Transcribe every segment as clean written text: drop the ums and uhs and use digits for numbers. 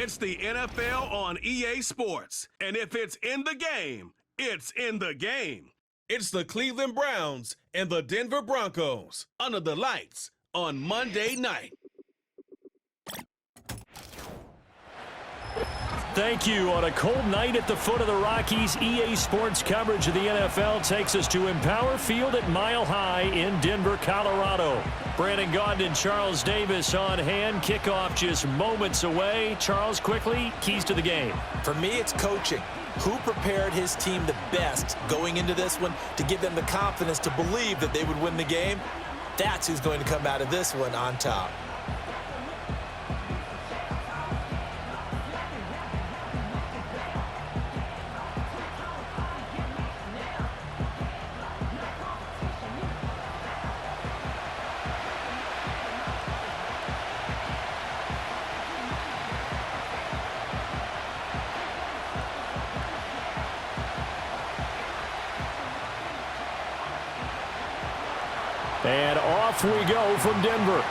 It's the NFL on EA Sports. And if it's in the game, it's in the game. It's the Cleveland Browns and the Denver Broncos under the lights on Monday night. Thank you. On a cold night at the foot of the Rockies, EA Sports coverage of the NFL takes us to Empower Field at Mile High in Denver, Colorado. Brandon Gaudin and Charles Davis on hand. Kickoff just moments away. Charles, quickly, keys to the game. For me, it's coaching. Who prepared his team the best going into this one to give them the confidence to believe that they would win the game? That's who's going to come out of this one on top. And off we go from Denver.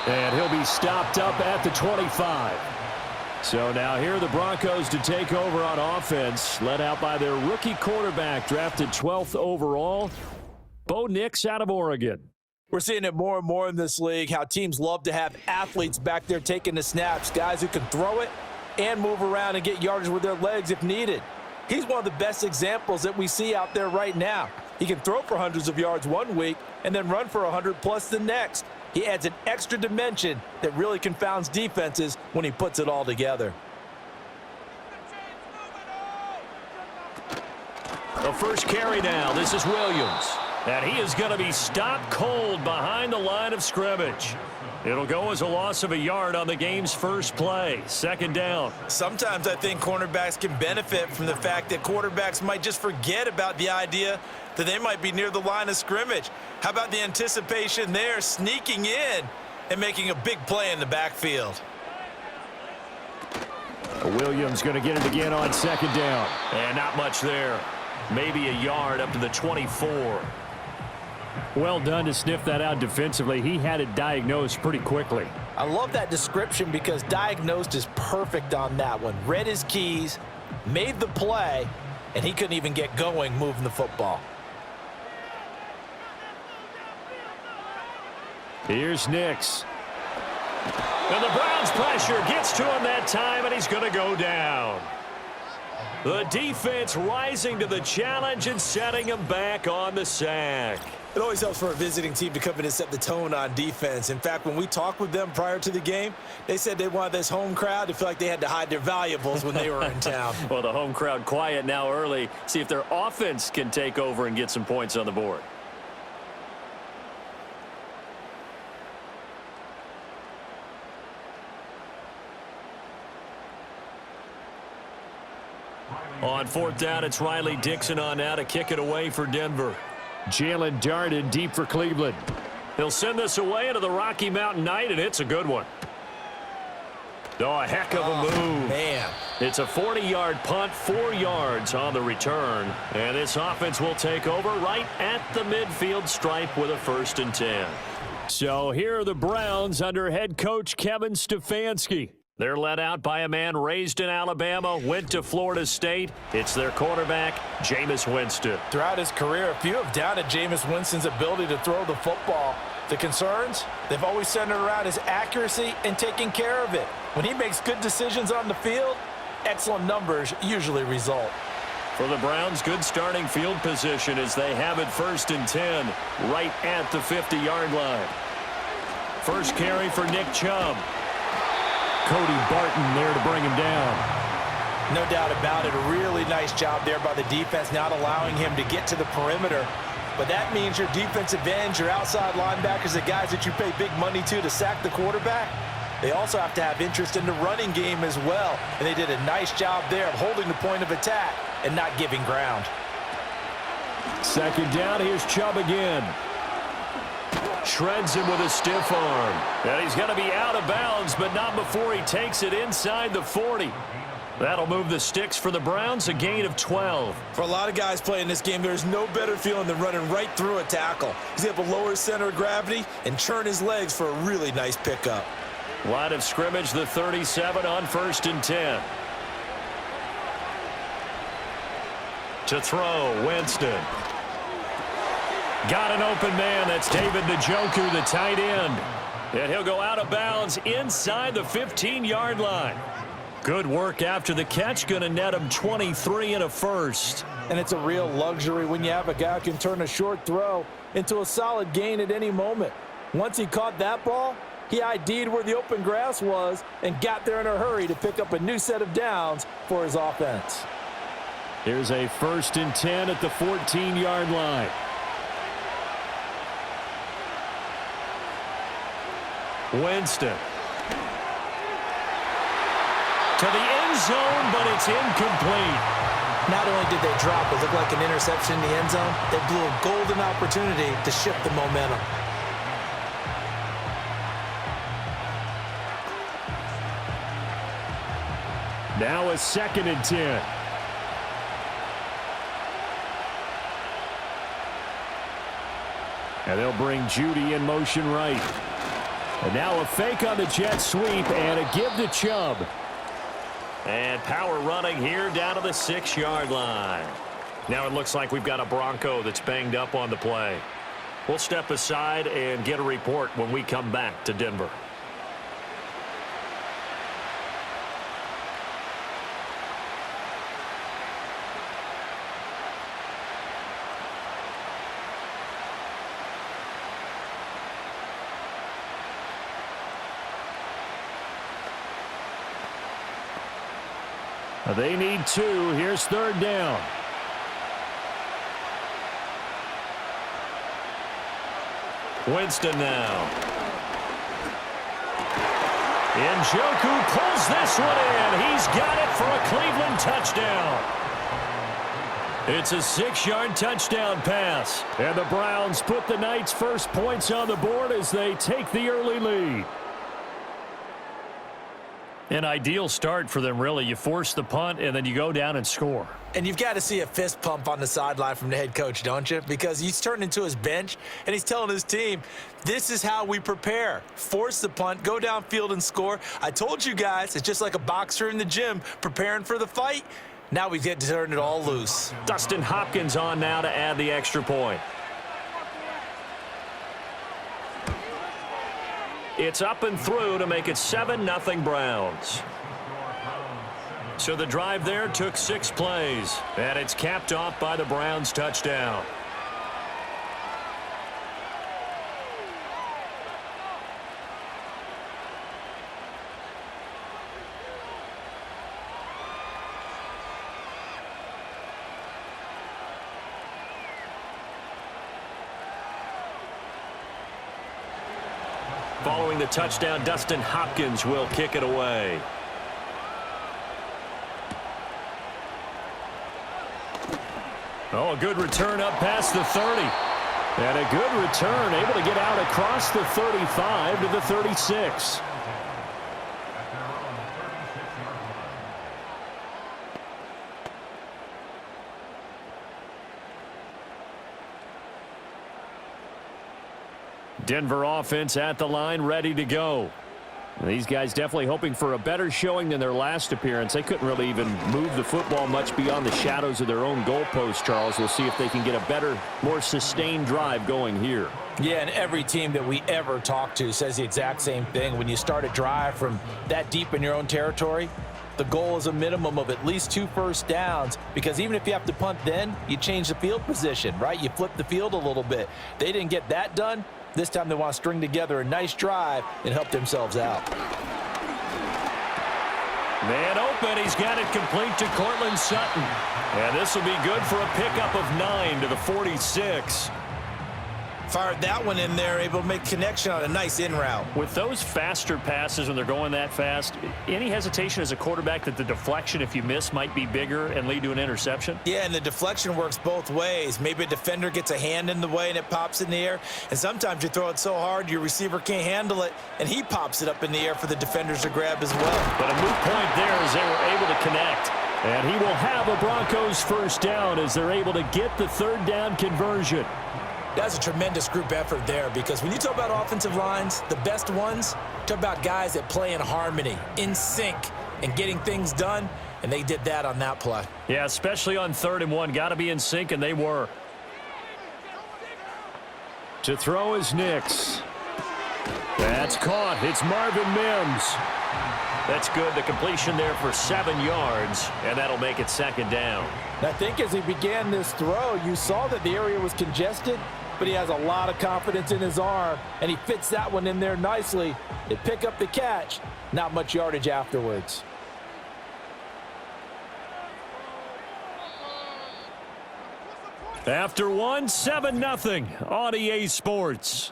And he'll be stopped up at the 25. So now here are the Broncos to take over on offense, led out by their rookie quarterback, drafted 12th overall, Bo Nix out of Oregon. We're seeing it more and more in this league, how teams love to have athletes back there taking the snaps, guys who can throw it and move around and get yardage with their legs if needed. He's one of the best examples that we see out there right now. He can throw for hundreds of yards one week and then run for 100+ the next. He adds an extra dimension that really confounds defenses when he puts it all together. The first carry now. This is Williams. And he is going to be stopped cold behind the line of scrimmage. It'll go as a loss of a yard on the game's first play. Second down. Sometimes I think cornerbacks can benefit from the fact that quarterbacks might just forget about the idea that they might be near the line of scrimmage. How about the anticipation there, sneaking in and making a big play in the backfield? Williams going to get it again on second down. And not much there. Maybe a yard up to the 24. Well done to sniff that out defensively. He had it diagnosed pretty quickly. I love that description because diagnosed is perfect on that one. Read his keys, made the play, and he couldn't even get going moving the football. Here's Nix. And the Browns pressure gets to him that time, and he's going to go down. The defense rising to the challenge and setting him back on the sack. It always helps for a visiting team to come in and set the tone on defense. In fact, when we talked with them prior to the game, they said they wanted this home crowd to feel like they had to hide their valuables when they were in town. Well, the home crowd quiet now early. See if their offense can take over and get some points on the board. On fourth down, it's Riley Dixon on now to kick it away for Denver. Jalen Darden deep for Cleveland. He'll send this away into the Rocky Mountain night, and it's a good one. Oh, a heck of a move. Man. It's a 40-yard punt, 4 yards on the return. And this offense will take over right at the midfield stripe with a 1st and 10. So here are the Browns under head coach Kevin Stefanski. They're led out by a man raised in Alabama, went to Florida State. It's their quarterback, Jameis Winston. Throughout his career, a few have doubted Jameis Winston's ability to throw the football. The concerns, they've always centered around his accuracy and taking care of it. When he makes good decisions on the field, excellent numbers usually result. For the Browns, good starting field position as they have it 1st and 10, right at the 50-yard line. First carry for Nick Chubb. Cody Barton there to bring him down. No doubt about it. A really nice job there by the defense, not allowing him to get to the perimeter. But that means your defensive ends, your outside linebackers, the guys that you pay big money to sack the quarterback, they also have to have interest in the running game as well. And they did a nice job there of holding the point of attack and not giving ground. Second down, here's Chubb again. Shreds him with a stiff arm. And he's going to be out of bounds, but not before he takes it inside the 40. That'll move the sticks for the Browns, a gain of 12. For a lot of guys playing this game, there's no better feeling than running right through a tackle. He's able to lower his center of gravity and churn his legs for a really nice pickup. Line of scrimmage, the 37 on 1st and 10. To throw, Winston. Got an open man. That's David Njoku, the tight end. And he'll go out of bounds inside the 15-yard line. Good work after the catch. Going to net him 23 and a first. And it's a real luxury when you have a guy who can turn a short throw into a solid gain at any moment. Once he caught that ball, he ID'd where the open grass was and got there in a hurry to pick up a new set of downs for his offense. Here's a 1st and 10 at the 14-yard line. Winston. To the end zone, but it's incomplete. Not only did they drop it look like an interception in the end zone, they blew a golden opportunity to shift the momentum. Now a 2nd and 10. And they'll bring Judy in motion right. And now a fake on the jet sweep and a give to Chubb. And power running here down to the 6-yard line. Now it looks like we've got a Bronco that's banged up on the play. We'll step aside and get a report when we come back to Denver. They need 2. Here's 3rd down. Winston now. Njoku pulls this one in. He's got it for a Cleveland touchdown. It's a 6-yard touchdown pass. And the Browns put the night's first points on the board as they take the early lead. An ideal start for them, really. You force the punt, and then you go down and score. And you've got to see a fist pump on the sideline from the head coach, don't you? Because he's turned into his bench, and he's telling his team, this is how we prepare. Force the punt, go downfield and score. I told you guys, it's just like a boxer in the gym preparing for the fight. Now we get to turn it all loose. Dustin Hopkins on now to add the extra point. It's up and through to make it 7-0 Browns. So the drive there took 6 plays, and it's capped off by the Browns touchdown. Following the touchdown, Dustin Hopkins will kick it away. Oh, a good return up past the 30. And a good return, able to get out across the 35 to the 36. Denver offense at the line, ready to go. These guys definitely hoping for a better showing than their last appearance. They couldn't really even move the football much beyond the shadows of their own goalpost, Charles. We'll see if they can get a better, more sustained drive going here. Yeah, and every team that we ever talk to says the exact same thing. When you start a drive from that deep in your own territory, the goal is a minimum of at least 2 first downs, because even if you have to punt then, you change the field position, right? You flip the field a little bit. They didn't get that done. This time they want to string together a nice drive and help themselves out. Man open. He's got it complete to Cortland Sutton. And this will be good for a pickup of 9 to the 46. Fired that one in there, able to make connection on a nice in route. With those faster passes when they're going that fast, any hesitation as a quarterback that the deflection, if you miss, might be bigger and lead to an interception? Yeah, and the deflection works both ways. Maybe a defender gets a hand in the way and it pops in the air, and sometimes you throw it so hard your receiver can't handle it, and he pops it up in the air for the defenders to grab as well. But a moot point there as they were able to connect. And he will have a Broncos first down as they're able to get the third down conversion. That's a tremendous group effort there, because when you talk about offensive lines, the best ones, talk about guys that play in harmony, in sync, and getting things done, and they did that on that play. Yeah, especially on 3rd and 1. Got to be in sync, and they were. To throw is Nix. That's caught. It's Marvin Mims. That's good. The completion there for 7 yards, and that'll make it 2nd down. I think as he began this throw, you saw that the area was congested, but he has a lot of confidence in his arm, and he fits that one in there nicely. They pick up the catch, not much yardage afterwards. After one, 7-0 on EA Sports.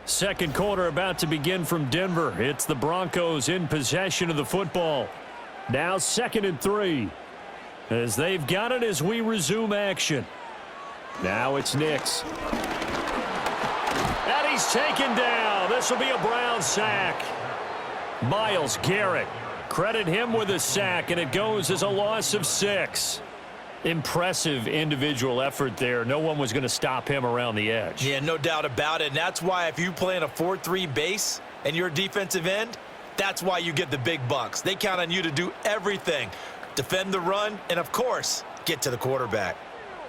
Second quarter about to begin from Denver. It's the Broncos in possession of the football. Now 2nd and 3. As they've got it as we resume action. Now it's Nix. And he's taken down. This will be a Brown sack. Myles Garrett. Credit him with a sack, and it goes as a loss of 6. Impressive individual effort there. No one was going to stop him around the edge. Yeah, no doubt about it. And that's why if you play in a 4-3 base and you're a defensive end, that's why you get the big bucks. They count on you to do everything. Defend the run and, of course, get to the quarterback.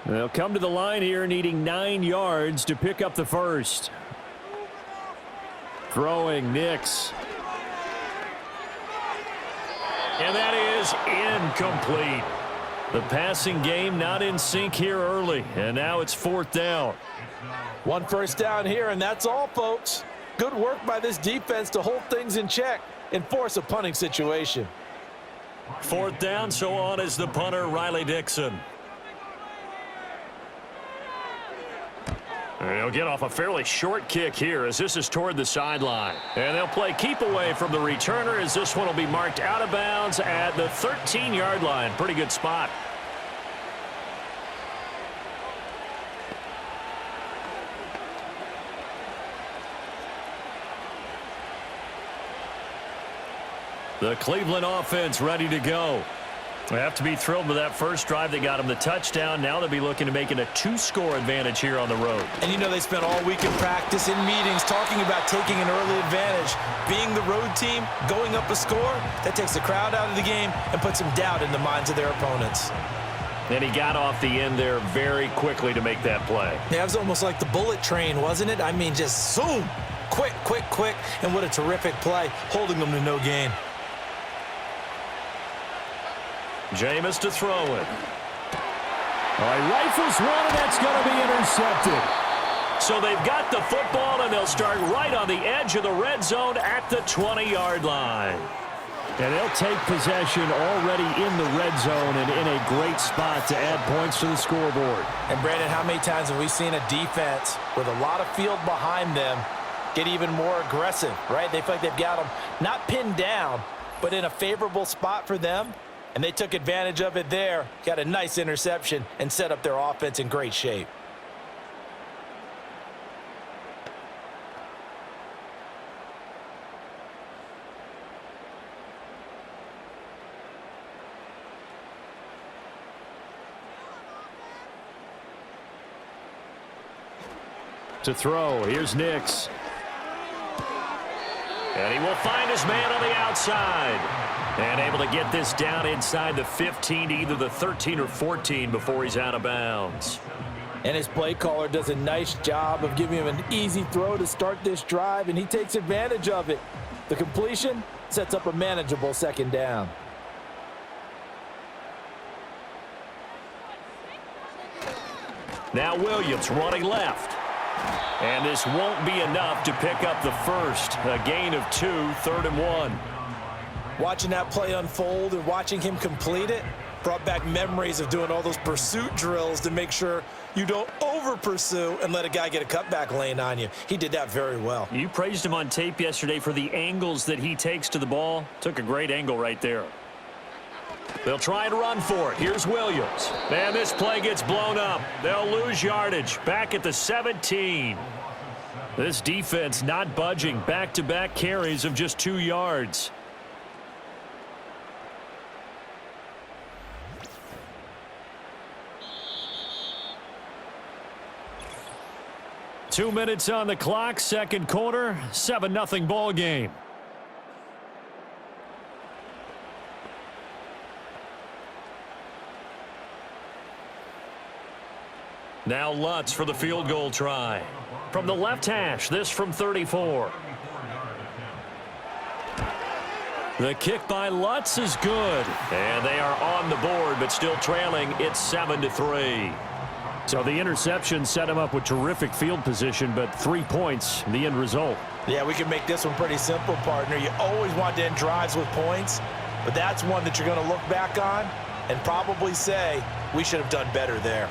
They'll come to the line here needing 9 yards to pick up the first. Throwing Nix. And that is incomplete. The passing game not in sync here early, and now it's 4th down. 1 first down here, and that's all, folks. Good work by this defense to hold things in check and force a punting situation. 4th down, so on is the punter, Riley Dixon. And he'll get off a fairly short kick here as this is toward the sideline. And they'll play keep away from the returner as this one will be marked out of bounds at the 13-yard line. Pretty good spot. The Cleveland offense ready to go. They have to be thrilled with that first drive. They got them the touchdown. Now they'll be looking to make it a 2-score advantage here on the road. And you know they spent all week in practice, in meetings, talking about taking an early advantage. Being the road team, going up a score, that takes the crowd out of the game and puts some doubt in the minds of their opponents. And he got off the end there very quickly to make that play. Yeah, it was almost like the bullet train, wasn't it? I mean, just zoom, quick, quick, quick, and what a terrific play, holding them to no gain. Jameis to throw it. Rifles one, and that's going to be intercepted. So they've got the football, and they'll start right on the edge of the red zone at the 20-yard line. And they'll take possession already in the red zone and in a great spot to add points to the scoreboard. And, Brandon, how many times have we seen a defense with a lot of field behind them get even more aggressive, right? They feel like they've got them not pinned down, but in a favorable spot for them. And they took advantage of it there, got a nice interception, and set up their offense in great shape. To throw, here's Nix. And he will find his man on the outside. And able to get this down inside the 15 to either the 13 or 14 before he's out of bounds. And his play caller does a nice job of giving him an easy throw to start this drive, and he takes advantage of it. The completion sets up a manageable 2nd down. Now Williams running left. And this won't be enough to pick up the first. A gain of 2, 3rd and 1. Watching that play unfold and watching him complete it brought back memories of doing all those pursuit drills to make sure you don't over-pursue and let a guy get a cutback lane on you. He did that very well. You praised him on tape yesterday for the angles that he takes to the ball. Took a great angle right there. They'll try and run for it. Here's Williams. And this play gets blown up. They'll lose yardage. Back at the 17. This defense not budging. Back-to-back carries of just 2 yards. Two minutes on the clock, second quarter, 7-0 ball game. Now Lutz for the field goal try. From the left hash, this from 34. The kick by Lutz is good. And they are on the board, but still trailing. It's 7-3. So the interception set him up with terrific field position, but 3 points, the end result. Yeah, we can make this one pretty simple, partner. You always want to end drives with points, but that's one that you're going to look back on and probably say, we should have done better there.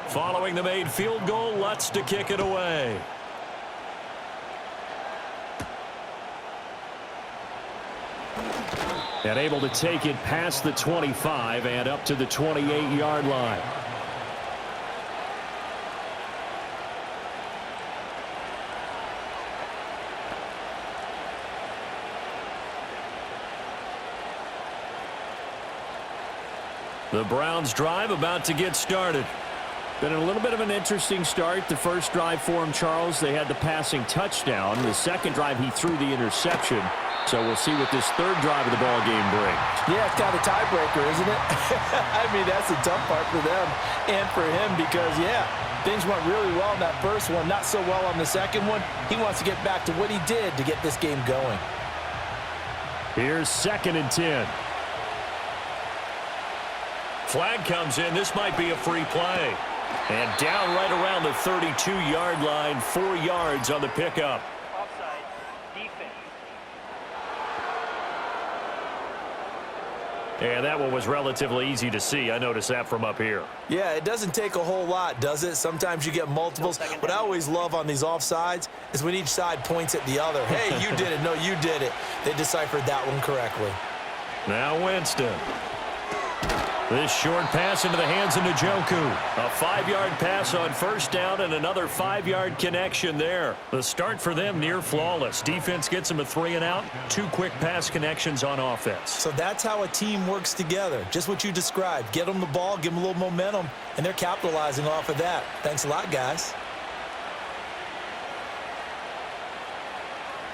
Following the made field goal, Lutz to kick it away. And able to take it past the 25 and up to the 28-yard line. The Browns drive about to get started. Been a little bit of an interesting start. The first drive for him, Charles, they had the passing touchdown. The second drive, he threw the interception. So we'll see what this third drive of the ball game brings. Yeah, it's kind of a tiebreaker, isn't it? I mean, that's the tough part for them and for him because, yeah, things went really well in that first one, not so well on the second one. He wants to get back to what he did to get this game going. Here's 2nd and 10. Flag comes in. This might be a free play. And down right around the 32-yard line, 4 yards on the pickup. Offside, defense. And that one was relatively easy to see. I noticed that from up here. Yeah, it doesn't take a whole lot, does it? Sometimes you get multiples. What I always love on these offsides is when each side points at the other. Hey, you did it. No, you did it. They deciphered that one correctly. Now Winston. This short pass into the hands of Njoku. A 5-yard pass on first down and another 5-yard connection there. The start for them near flawless. Defense gets them a 3-and-out. 2 quick pass connections on offense. So that's how a team works together. Just what you described. Get them the ball, give them a little momentum, and they're capitalizing off of that. Thanks a lot, guys.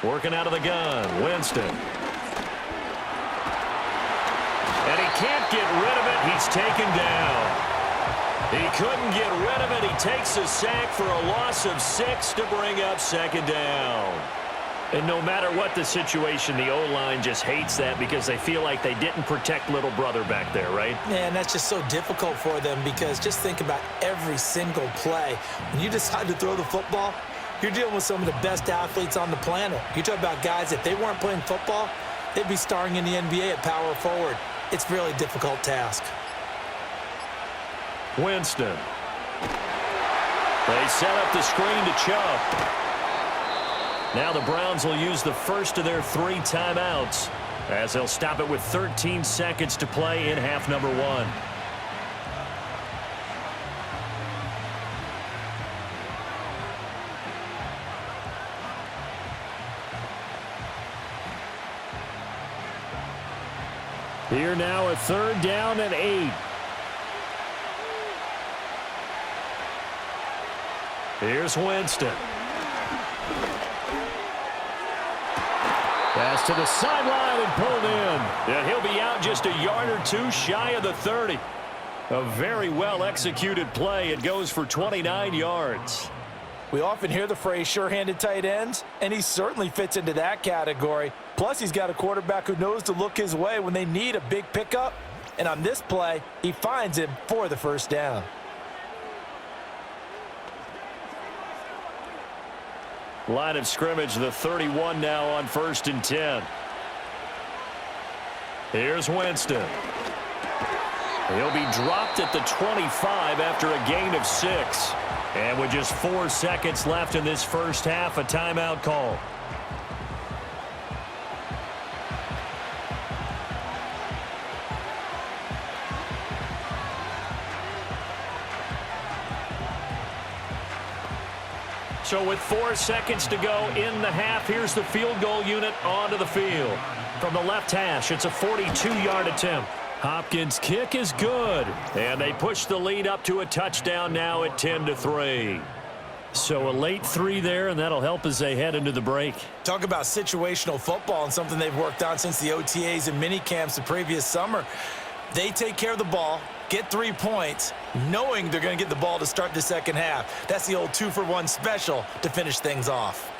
Working out of the gun, Winston. And he can't get rid of it. He's taken down. He couldn't get rid of it. He takes a sack for a loss of 6 to bring up 2nd down. And no matter what the situation, the O-line just hates that because they feel like they didn't protect little brother back there, right? Man, that's just so difficult for them because just think about every single play. When you decide to throw the football, you're dealing with some of the best athletes on the planet. You talk about guys, if they weren't playing football, they'd be starring in the NBA at power forward. It's a really difficult task. Winston. They set up the screen to Chubb. Now the Browns will use the first of their 3 timeouts as they'll stop it with 13 seconds to play in half number 1. Here now a 3rd down and 8. Here's Winston. Pass to the sideline and pulled in. And he'll be out just a yard or 2 shy of the 30. A very well executed play. It goes for 29 yards. We often hear the phrase sure-handed tight ends, and he certainly fits into that category. Plus, he's got a quarterback who knows to look his way when they need a big pickup. And on this play, he finds him for the first down. Line of scrimmage, the 31 now on 1st and 10. Here's Winston. He'll be dropped at the 25 after a gain of 6. And with just 4 seconds left in this first half, a timeout call. So with 4 seconds to go in the half, here's the field goal unit onto the field. From the left hash, it's a 42-yard attempt. Hopkins' kick is good, and they push the lead up to a touchdown now at 10-3. So a late 3 there, and that'll help as they head into the break. Talk about situational football and something they've worked on since the OTAs and mini camps the previous summer. They take care of the ball, get 3 points, knowing they're going to get the ball to start the second half. That's the old 2-for-1 special to finish things off.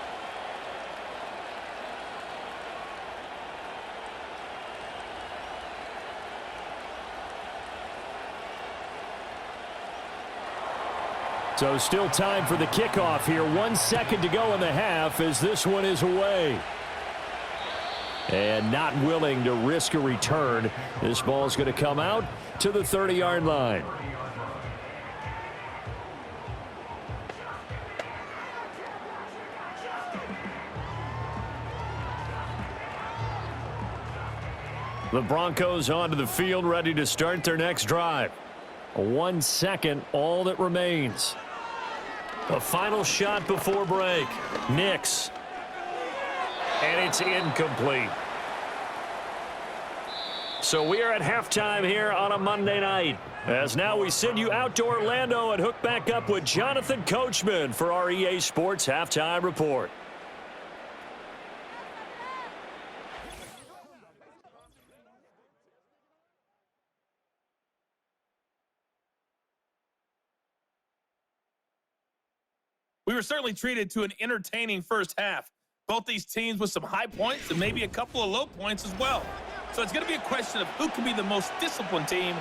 So still time for the kickoff here. 1 second to go in the half as this one is away. And not willing to risk a return. This ball's going to come out to the 30-yard line. The Broncos onto the field, ready to start their next drive. 1 second, all that remains. A final shot before break. Nix. And it's incomplete. So we are at halftime here on a Monday night. As now we send you out to Orlando and hook back up with Jonathan Coachman for our EA Sports Halftime Report. We were certainly treated to an entertaining first half. Both these teams with some high points and maybe a couple of low points as well. So it's going to be a question of who can be the most disciplined team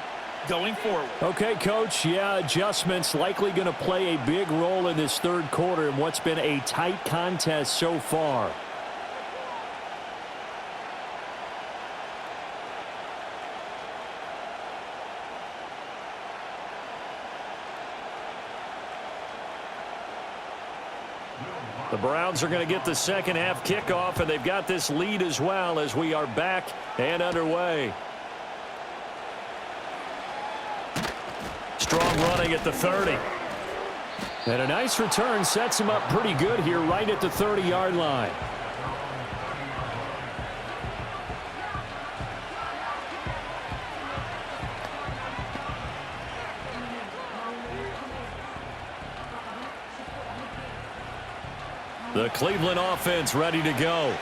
going forward. Okay, Coach. Yeah, adjustments likely going to play a big role in this third quarter in what's been a tight contest so far. The Browns are going to get the second half kickoff, and they've got this lead as well as we are back and underway. Strong running at the 30. And a nice return sets him up pretty good here right at the 30-yard line. The Cleveland offense ready to go.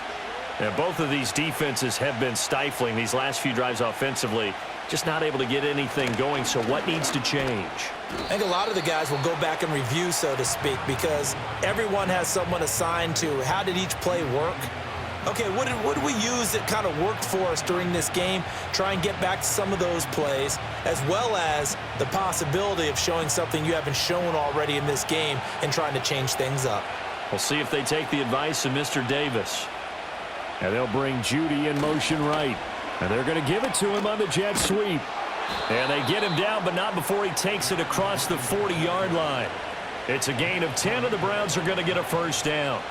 And both of these defenses have been stifling these last few drives offensively. Just not able to get anything going, so what needs to change? I think a lot of the guys will go back and review, so to speak, because everyone has someone assigned to how did each play work. Okay, what did we use that kind of worked for us during this game? Try and get back to some of those plays, as well as the possibility of showing something you haven't shown already in this game and trying to change things up. We'll see if they take the advice of Mr. Davis. And they'll bring Judy in motion right. And they're going to give it to him on the jet sweep. And they get him down, but not before he takes it across the 40-yard line. It's a gain of 10, and the Browns are going to get a first down.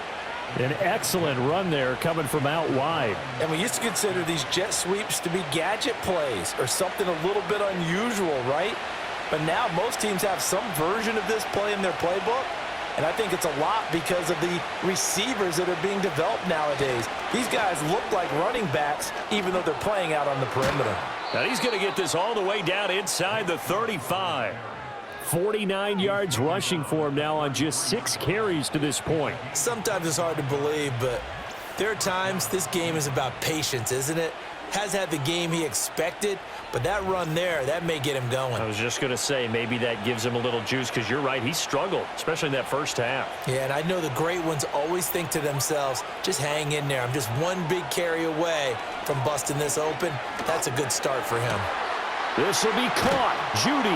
An excellent run there coming from out wide. And we used to consider these jet sweeps to be gadget plays or something a little bit unusual, right? But now most teams have some version of this play in their playbook. And I think it's a lot because of the receivers that are being developed nowadays. These guys look like running backs, even though they're playing out on the perimeter. Now he's going to get this all the way down inside the 35. 49 yards rushing for him now on just 6 carries to this point. Sometimes it's hard to believe, but There are times this game is about patience, isn't it? Has had the game he expected, but that run there, that may get him going. I was just going to say, maybe that gives him a little juice, because you're right, he struggled, especially in that first half. Yeah, and I know the great ones always think to themselves, just hang in there. I'm just one big carry away from busting this open. That's a good start for him. This will be caught. Judy.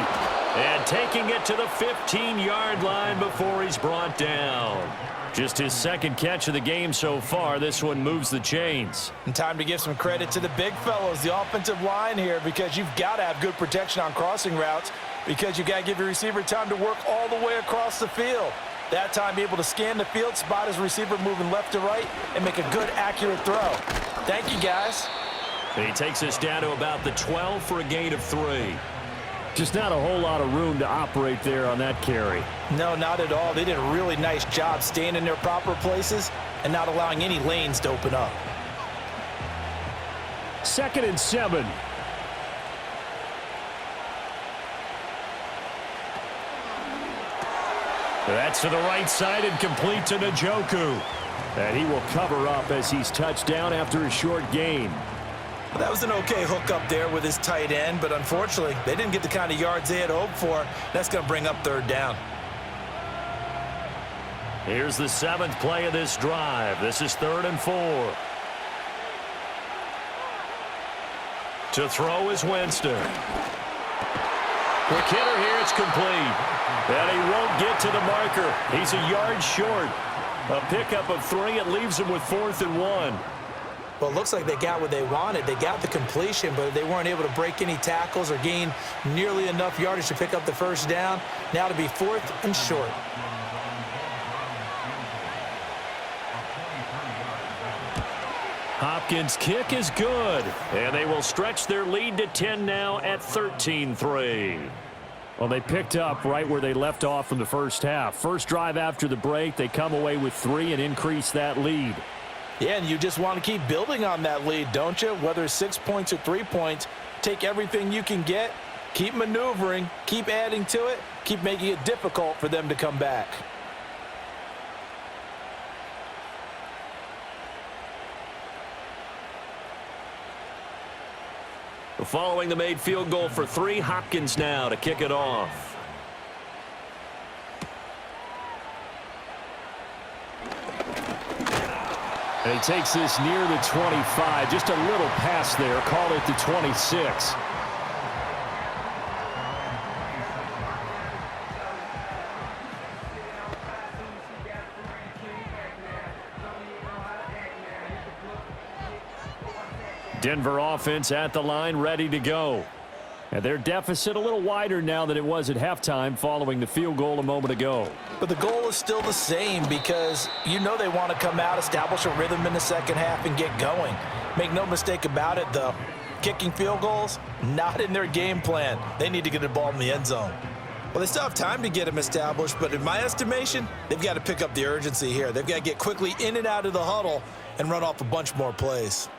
And taking it to the 15-yard line before he's brought down. Just his second catch of the game so far. This one moves the chains. And time to give some credit to the big fellows, the offensive line here, because you've got to have good protection on crossing routes, because you've got to give your receiver time to work all the way across the field. That time, be able to scan the field, spot his receiver moving left to right, and make a good, accurate throw. Thank you, guys. And he takes us down to about the 12 for a gain of 3. Just not a whole lot of room to operate there on that carry. No, not at all. They did a really nice job staying in their proper places and not allowing any lanes to open up. 2nd and 7. That's to the right side and complete to Njoku. And he will cover up as he's touched down after a short gain. Well, that was an okay hook up there with his tight end, but unfortunately, they didn't get the kind of yards they had hoped for. That's going to bring up 3rd down. Here's the 7th play of this drive. This is 3rd and 4. To throw is Winston. Quick hitter here, it's complete. And he won't get to the marker. He's a yard short. A pickup of 3. It leaves him with 4th and 1. Well, it looks like they got what they wanted. They got the completion, but they weren't able to break any tackles or gain nearly enough yardage to pick up the 1st down. Now to be 4th and short. Hopkins' kick is good, and they will stretch their lead to 10 now at 13-3. Well, they picked up right where they left off in the first half. First drive after the break, they come away with 3 and increase that lead. Yeah, and you just want to keep building on that lead, don't you? Whether it's 6 points or 3 points, take everything you can get, keep maneuvering, keep adding to it, keep making it difficult for them to come back. Following the made field goal for 3, Hopkins now to kick it off. And he takes this near the 25. Just a little pass there. Call it the 26. Denver offense at the line, ready to go. And their deficit a little wider now than it was at halftime following the field goal a moment ago. But the goal is still the same, because you know they want to come out, establish a rhythm in the second half, and get going. Make no mistake about it, though. Kicking field goals, not in their game plan. They need to get the ball in the end zone. Well, they still have time to get them established, but in my estimation, they've got to pick up the urgency here. They've got to get quickly in and out of the huddle and run off a bunch more plays.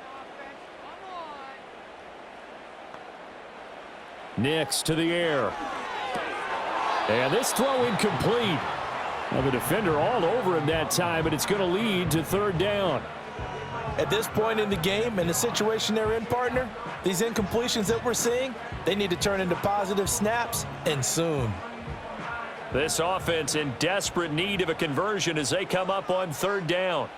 Nix to the air. And this throw incomplete. Well, the defender all over him that time, but it's going to lead to 3rd down. At this point in the game, in the situation they're in, partner, these incompletions that we're seeing, they need to turn into positive snaps, and soon. This offense in desperate need of a conversion as they come up on 3rd down.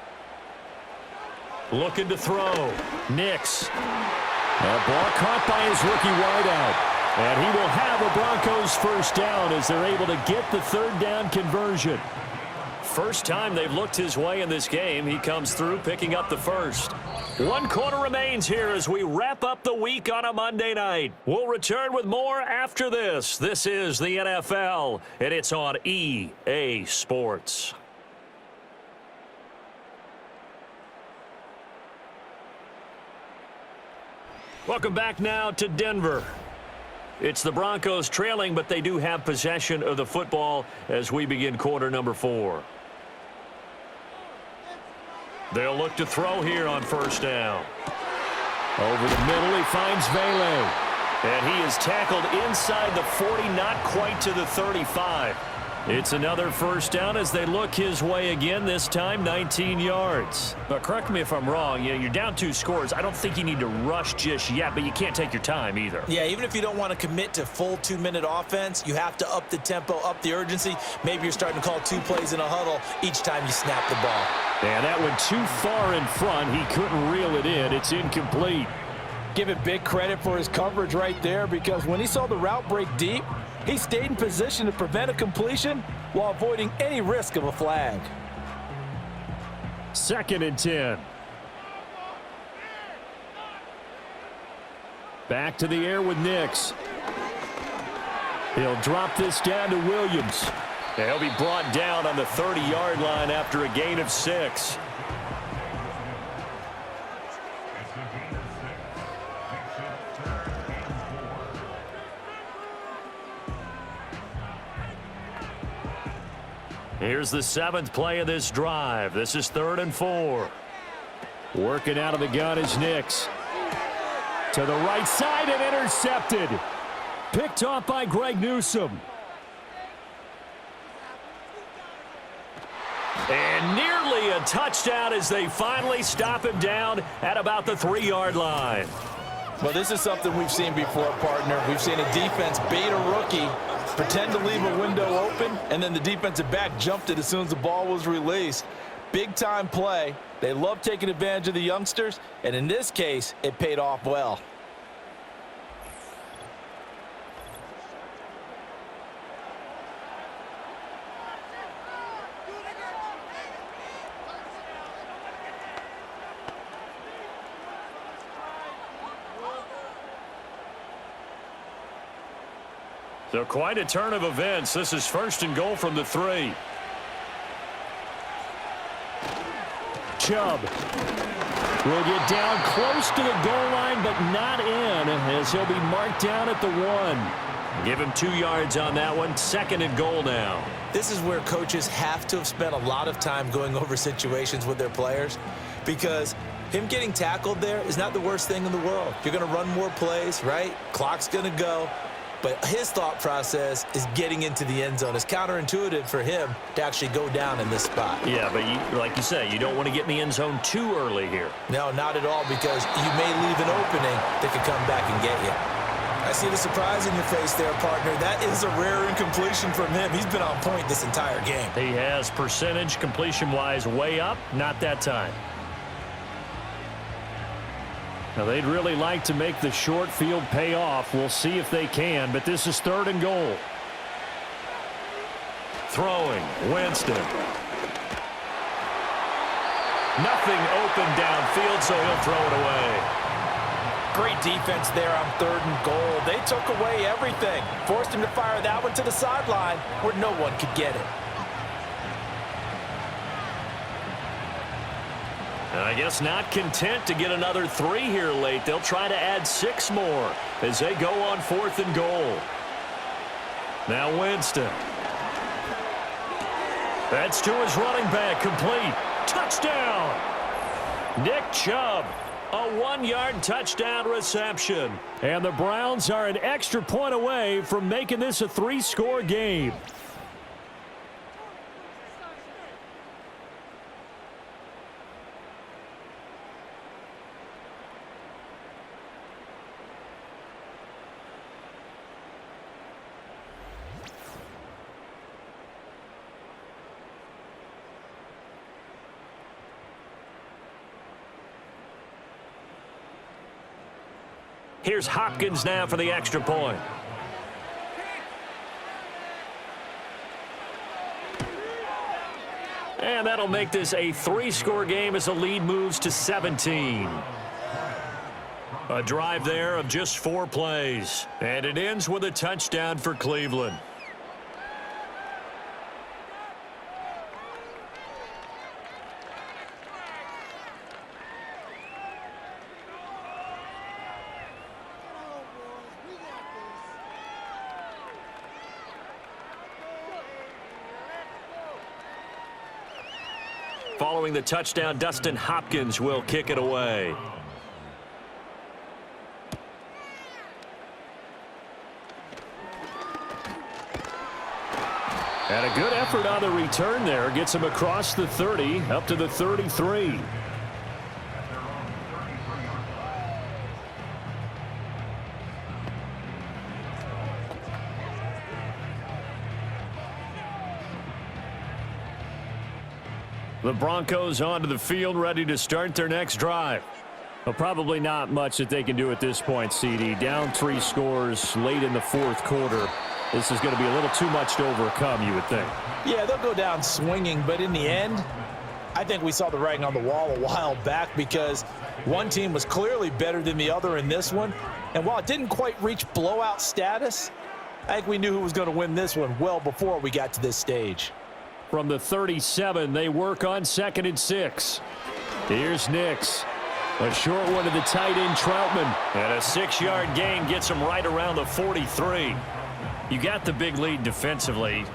Looking to throw. Nix. A ball caught by his rookie wideout. And he will have a Broncos 1st down as they're able to get the 3rd down conversion. First time they've looked his way in this game. He comes through picking up the 1st. 1 quarter remains here as we wrap up the week on a Monday night. We'll return with more after this. This is the NFL, and it's on EA Sports. Welcome back now to Denver. It's the Broncos trailing, but they do have possession of the football as we begin quarter number 4. They'll look to throw here on 1st down. Over the middle, he finds Vele. And he is tackled inside the 40, not quite to the 35. It's another first down as they look his way again, this time 19 yards. But correct me if I'm wrong, you're down 2 scores. I don't think you need to rush just yet, but you can't take your time either. Yeah, even if you don't want to commit to full 2-minute offense, you have to up the tempo, up the urgency. Maybe you're starting to call 2 plays in a huddle each time you snap the ball. And that went too far in front. He couldn't reel it in. It's incomplete. Give it big credit for his coverage right there, because when he saw the route break deep, he stayed in position to prevent a completion while avoiding any risk of a flag. 2nd and 10. Back to the air with Nix. He'll drop this down to Williams. He'll be brought down on the 30-yard line after a gain of 6. Here's the 7th play of this drive. This is 3rd and 4. Working out of the gun is Nix. To the right side and intercepted. Picked off by Greg Newsome. And nearly a touchdown as they finally stop him down at about the 3-yard line. Well, this is something we've seen before, partner. We've seen a defense bait a rookie, pretend to leave a window open, and then the defensive back jumped it as soon as the ball was released. Big-time play. They love taking advantage of the youngsters, and in this case, it paid off well. So quite a turn of events. This is 1st and goal from the 3. Chubb will get down close to the goal line, but not in, as he'll be marked down at the 1. Give him 2 yards on that one. 2nd and goal now. This is where coaches have to have spent a lot of time going over situations with their players, because him getting tackled there is not the worst thing in the world. You're going to run more plays, right? Clock's going to go. But his thought process is getting into the end zone. It's counterintuitive for him to actually go down in this spot. Yeah, but like you say, you don't want to get in the end zone too early here. No, not at all, because you may leave an opening that could come back and get you. I see the surprise in your face there, partner. That is a rare incompletion from him. He's been on point this entire game. He has percentage completion-wise way up. Not that time. Now, they'd really like to make the short field pay off. We'll see if they can, but this is 3rd and goal. Throwing, Winston. Nothing open downfield, so he'll throw it away. Great defense there on 3rd and goal. They took away everything. Forced him to fire that one to the sideline where no one could get it. I guess not content to get another 3 here late. They'll try to add 6 more as they go on 4th and goal. Now Winston. That's to his running back, complete. Touchdown! Nick Chubb, a 1-yard touchdown reception. And the Browns are an extra point away from making this a 3-score game. Here's Hopkins now for the extra point. And that'll make this a 3-score game as the lead moves to 17. A drive there of just 4 plays. And it ends with a touchdown for Cleveland. Following the touchdown, Dustin Hopkins will kick it away. And a good effort on the return there. Gets him across the 30, up to the 33. The Broncos onto the field, ready to start their next drive. Well, probably not much that they can do at this point, CD. Down 3 scores late in the fourth quarter. This is going to be a little too much to overcome, you would think. Yeah, they'll go down swinging, but in the end, I think we saw the writing on the wall a while back because one team was clearly better than the other in this one. And while it didn't quite reach blowout status, I think we knew who was going to win this one well before we got to this stage. From the 37, they work on 2nd and 6. Here's Nix. A short one to the tight end, Troutman. And a 6-yard gain gets him right around the 43. You got the big lead defensively.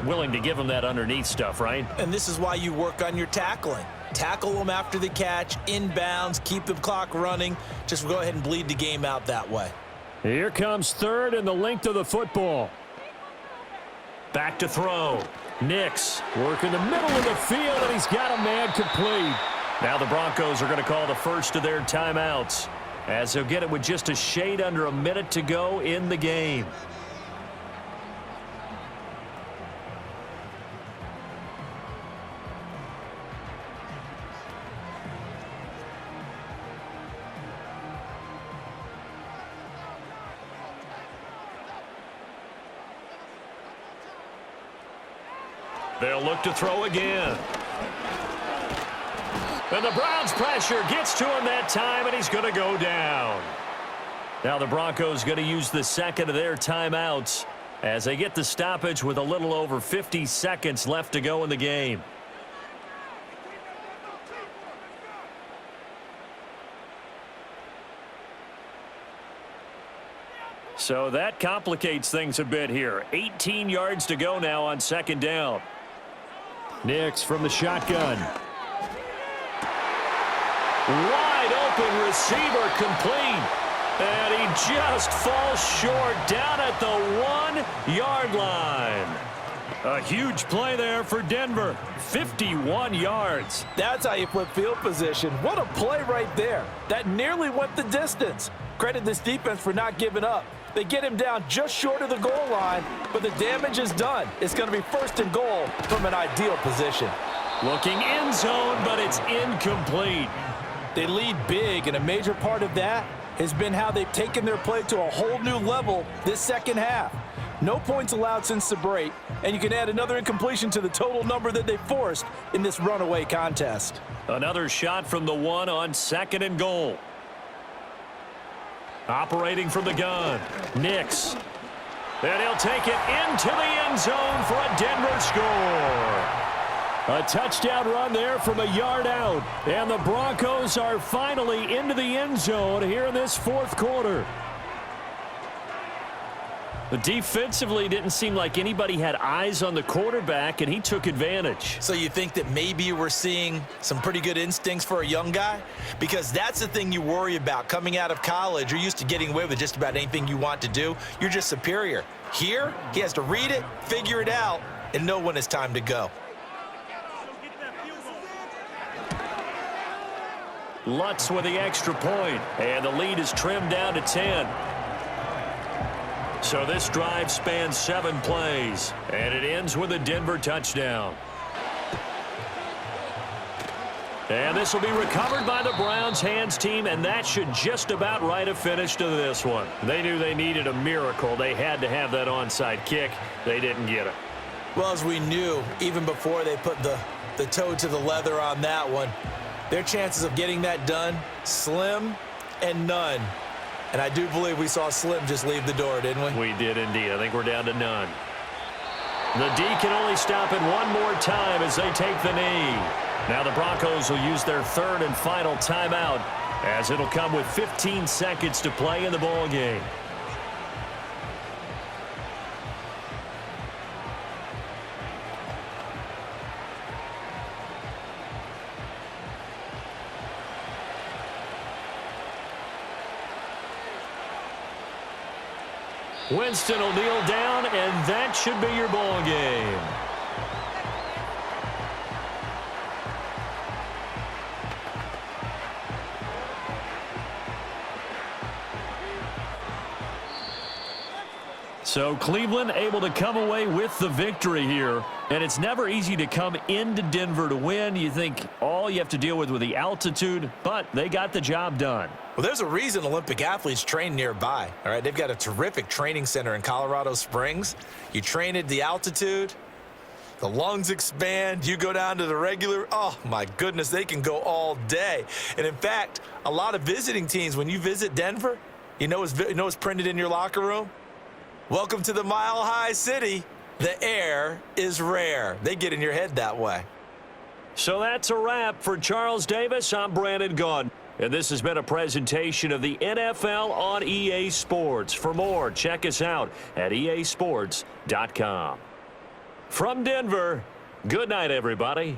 Willing to give them that underneath stuff, right? And this is why you work on your tackling. Tackle them after the catch, inbounds, keep the clock running. Just go ahead and bleed the game out that way. Here comes 3rd and the length of the football. Back to throw. Nix working the middle of the field, and he's got a man complete. Now the Broncos are going to call the first of their timeouts, as they'll get it with just a shade under a minute to go in the game. They'll look to throw again. And the Browns pressure gets to him that time, and he's going to go down. Now the Broncos going to use the second of their timeouts as they get the stoppage with a little over 50 seconds left to go in the game. So that complicates things a bit here. 18 yards to go now on 2nd down. Nix from the shotgun. Wide open receiver complete. And he just falls short down at the 1-yard line. A huge play there for Denver. 51 yards. That's how you flip field position. What a play right there. That nearly went the distance. Credit this defense for not giving up. They get him down just short of the goal line, but the damage is done. It's going to be 1st and goal from an ideal position. Looking end zone, but it's incomplete. They lead big, and a major part of that has been how they've taken their play to a whole new level this second half. No points allowed since the break, and you can add another incompletion to the total number that they forced in this runaway contest. Another shot from the 1 on 2nd and goal. Operating from the gun, Nix. And he'll take it into the end zone for a Denver score. A touchdown run there from a yard out. And the Broncos are finally into the end zone here in this fourth quarter. But defensively, didn't seem like anybody had eyes on the quarterback, and he took advantage. So you think that maybe we're seeing some pretty good instincts for a young guy? Because that's the thing you worry about coming out of college. You're used to getting away with just about anything you want to do. You're just superior. Here, he has to read it, figure it out, and know when it's time to go. Lutz with the extra point, and the lead is trimmed down to 10. So this drive spans 7 plays, and it ends with a Denver touchdown. And this will be recovered by the Browns hands team, and that should just about write a finish to this one. They knew they needed a miracle. They had to have that onside kick. They didn't get it. Well, as we knew, even before they put the toe to the leather on that one, their chances of getting that done, slim and none. And I do believe we saw Slim just leave the door, didn't we? We did indeed. I think we're down to none. The D can only stop it one more time as they take the knee. Now the Broncos will use their 3rd and final timeout, as it'll come with 15 seconds to play in the ball game. Winston will kneel down, and that should be your ball game. So Cleveland able to come away with the victory here. And it's never easy to come into Denver to win. You think all you have to deal with the altitude, but they got the job done. Well, there's a reason Olympic athletes train nearby. All right, they've got a terrific training center in Colorado Springs. You train at the altitude, the lungs expand, you go down to the regular, oh my goodness, they can go all day. And in fact, a lot of visiting teams, when you visit Denver, you know what's printed in your locker room? Welcome to the Mile High City. The air is rare. They get in your head that way. So that's a wrap for Charles Davis. I'm Brandon Gaudin. And this has been a presentation of the NFL on EA Sports. For more, check us out at easports.com. From Denver, good night, everybody.